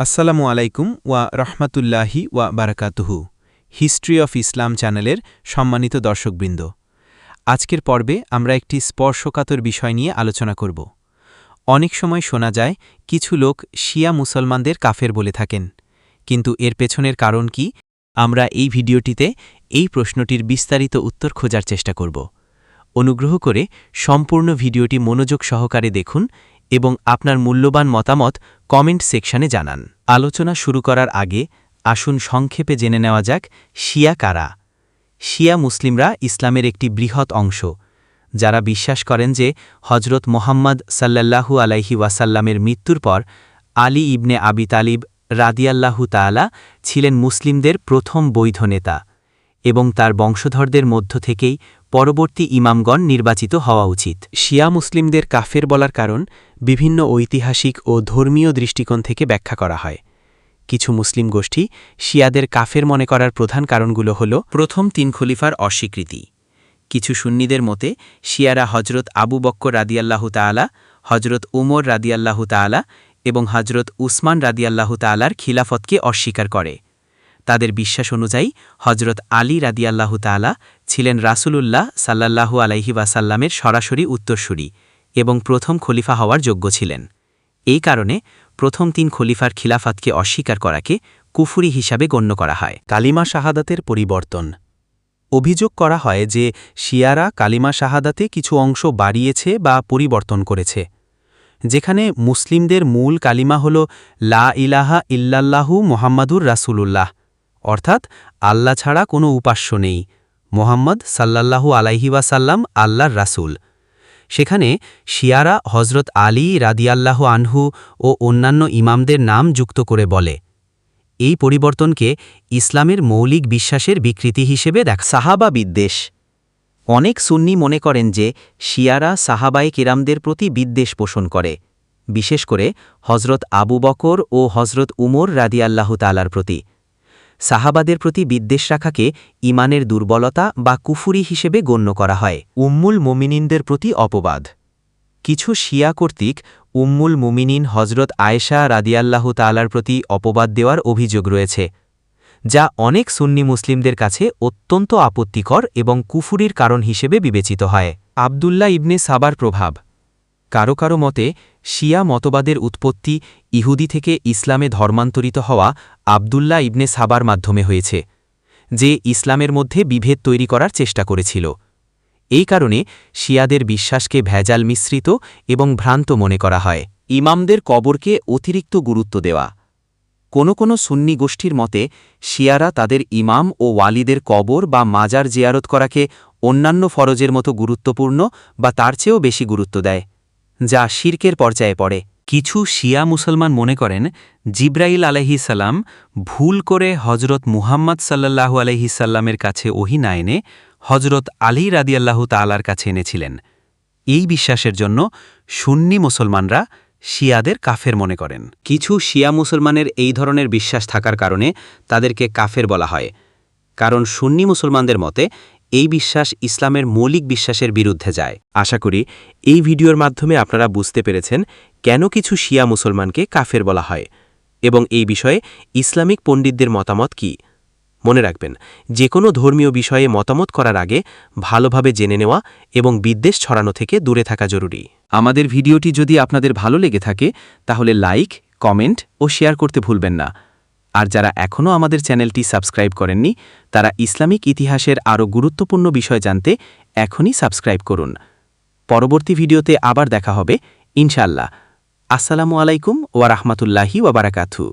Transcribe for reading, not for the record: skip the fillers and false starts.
আসসালামু আলাইকুম ওয়া রহমাতুল্লাহি ওয়া বারাকাতুহু। হিস্ট্রি অফ ইসলাম চ্যানেলের সম্মানিত দর্শকবৃন্দ, আজকের পর্বে আমরা একটি স্পর্শকাতর বিষয় নিয়ে আলোচনা করব। অনেক সময় শোনা যায় কিছু লোক শিয়া মুসলমানদের কাফের বলে থাকেন, কিন্তু এর পেছনের কারণ কি? আমরা এই ভিডিওটিতে এই প্রশ্নটির বিস্তারিত উত্তর খোঁজার চেষ্টা করব। অনুগ্রহ করে সম্পূর্ণ ভিডিওটি মনোযোগ সহকারে দেখুন এবং আপনার মূল্যবান মতামত কমেন্ট সেকশনে জানান। আলোচনা শুরু করার আগে আসুন সংক্ষেপে জেনে নেওয়া যাক শিয়া কারা। শিয়া মুসলিমরা ইসলামের একটি বৃহৎ অংশ, যারা বিশ্বাস করেন যে হজরত মোহাম্মদ সাল্লাল্লাহু আলাইহি ওয়াসাল্লামের মৃত্যুর পর আলী ইবনে আবি তালিব রাদিয়াল্লাহু তাআলা ছিলেন মুসলিমদের প্রথম বৈধ নেতা এবং তার বংশধরদের মধ্য থেকেই পরবর্তী ইমামগণ নির্বাচিত হওয়া উচিত। শিয়া মুসলিমদের কাফের বলার কারণ বিভিন্ন ঐতিহাসিক ও ধর্মীয় দৃষ্টিকোণ থেকে ব্যাখ্যা করা হয়। কিছু মুসলিম গোষ্ঠী শিয়াদের কাফের মনে করার প্রধান কারণগুলো হল: প্রথম ৩ খলিফার অস্বীকৃতি। কিছু সুন্নিদের মতে শিয়ারা হজরত আবু বক্কর রাদিয়াল্লাহু তাআলা, হজরত উমর রাদিয়াল্লাহু তাআলা এবং হজরত উসমান রাদিয়াল্লাহু তাআলার খিলাফতকে অস্বীকার করে। তাদের বিশ্বাস অনুযায়ী হজরত আলী রাদিয়াল্লাহু তাআলা ছিলেন রাসূলুল্লাহ সাল্লাল্লাহু আলাইহি ওয়াসাল্লামের সরাসরি উত্তরসূরি এবং প্রথম খলিফা হওয়ার যোগ্য ছিলেন। এই কারণে প্রথম ৩ খলিফার খিলাফতকে অস্বীকার করাকে কুফরি হিসাবে গণ্য করা হয়। কালিমা শাহাদাতের পরিবর্তন। অভিযোগ করা হয় যে শিয়ারা কালিমা শাহাদাতে কিছু অংশ বাড়িয়েছে বা পরিবর্তন করেছে। যেখানে মুসলিমদের মূল কালিমা হল লা ইলাহা ইল্লাল্লাহু মুহাম্মাদুর রাসূলুল্লাহ, অর্থাৎ আল্লাহ ছাড়া কোনো উপাস্য নেই, মোহাম্মদ সাল্লাল্লাহু আলাইহি ওয়াসাল্লাম আল্লাহর রাসূল। সেখানে শিয়ারা হজরত আলী রাদিয়াল্লাহু আনহু ও অন্যান্য ইমামদের নাম যুক্ত করে বলে। এই পরিবর্তনকে ইসলামের মৌলিক বিশ্বাসের বিকৃতি হিসেবে সাহাবা বিদ্বেষ। অনেক সুন্নি মনে করেন যে শিয়ারা সাহাবায়ে কেরামদের প্রতি বিদ্বেষ পোষণ করে, বিশেষ করে হজরত আবু বকর ও হজরত উমর রাদিয়াল্লাহু তাআলার প্রতি। সাহাবাদের প্রতি বিদ্বেষ রাখাকে ইমানের দুর্বলতা বা কুফুরি হিসেবে গণ্য করা হয়। উম্মুল মুমিনিনদের প্রতি অপবাদ। কিছু শিয়া কর্তৃক উম্মুল মুমিনিন হজরত আয়েশা রাদিয়াল্লাহু তাআলার প্রতি অপবাদ দেওয়ার অভিযোগ রয়েছে, যা অনেক সুন্নি মুসলিমদের কাছে অত্যন্ত আপত্তিকর এবং কুফুরির কারণ হিসেবে বিবেচিত হয়। আবদুল্লাহ ইবনে সাবার প্রভাব। কারো কারো মতে শিয়া মতবাদের উৎপত্তি ইহুদি থেকে ইসলামে ধর্মান্তরিত হওয়া আবদুল্লাহ ইবনে সাবার মাধ্যমে হয়েছে, যে ইসলামের মধ্যে বিভেদ তৈরি করার চেষ্টা করেছিল। এই কারণে শিয়াদের বিশ্বাসকে ভেজাল মিশ্রিত এবং ভ্রান্ত মনে করা হয়। ইমামদের কবরকে অতিরিক্ত গুরুত্ব দেওয়া। কোনো সুন্নি গোষ্ঠীর মতে শিয়ারা তাদের ইমাম ও ওয়ালিদের কবর বা মাজার জিয়ারত করাকে অন্যান্য ফরজের মতো গুরুত্বপূর্ণ বা তার চেয়েও বেশি গুরুত্ব দেয়, যা শিরকের পর্যায়ে পড়ে। কিছু শিয়া মুসলমান মনে করেন জিব্রাইল আলাইহিস সালাম ভুল করে হজরত মুহাম্মদ সাল্লাল্লাহু আলাইহিস সাল্লামের কাছে ওহী না এনে হজরত আলী রাদিয়াল্লাহু তাআলার কাছে এনেছিলেন। এই বিশ্বাসের জন্য সুন্নি মুসলমানরা শিয়াদের কাফের মনে করেন। কিছু শিয়া মুসলমানের এই ধরনের বিশ্বাস থাকার কারণে তাদেরকে কাফের বলা হয়, কারণ সুন্নি মুসলমানদের মতে এই বিশ্বাস ইসলামের মৌলিক বিশ্বাসের বিরুদ্ধে যায়। আশা করি এই ভিডিওর মাধ্যমে আপনারা বুঝতে পেরেছেন কেন কিছু শিয়া মুসলমানকে কাফের বলা হয় এবং এই বিষয়ে ইসলামিক পণ্ডিতদের মতামত কি। মনে রাখবেন, যে কোনো ধর্মীয় বিষয়ে মতামত করার আগে ভালোভাবে জেনে নেওয়া এবং বিদ্বেষ ছড়ানো থেকে দূরে থাকা জরুরি। আমাদের ভিডিওটি যদি আপনাদের ভালো লেগে থাকে তাহলে লাইক, কমেন্ট ও শেয়ার করতে ভুলবেন না। আর যারা এখনও আমাদের চ্যানেলটি সাবস্ক্রাইব করেননি, তারা ইসলামিক ইতিহাসের আরও গুরুত্বপূর্ণ বিষয় জানতে এখনই সাবস্ক্রাইব করুন। পরবর্তী ভিডিওতে আবার দেখা হবে ইনশাআল্লাহ। আসসালামু আলাইকুম ওয়া রাহমাতুল্লাহি ওয়া বারাকাতুহু।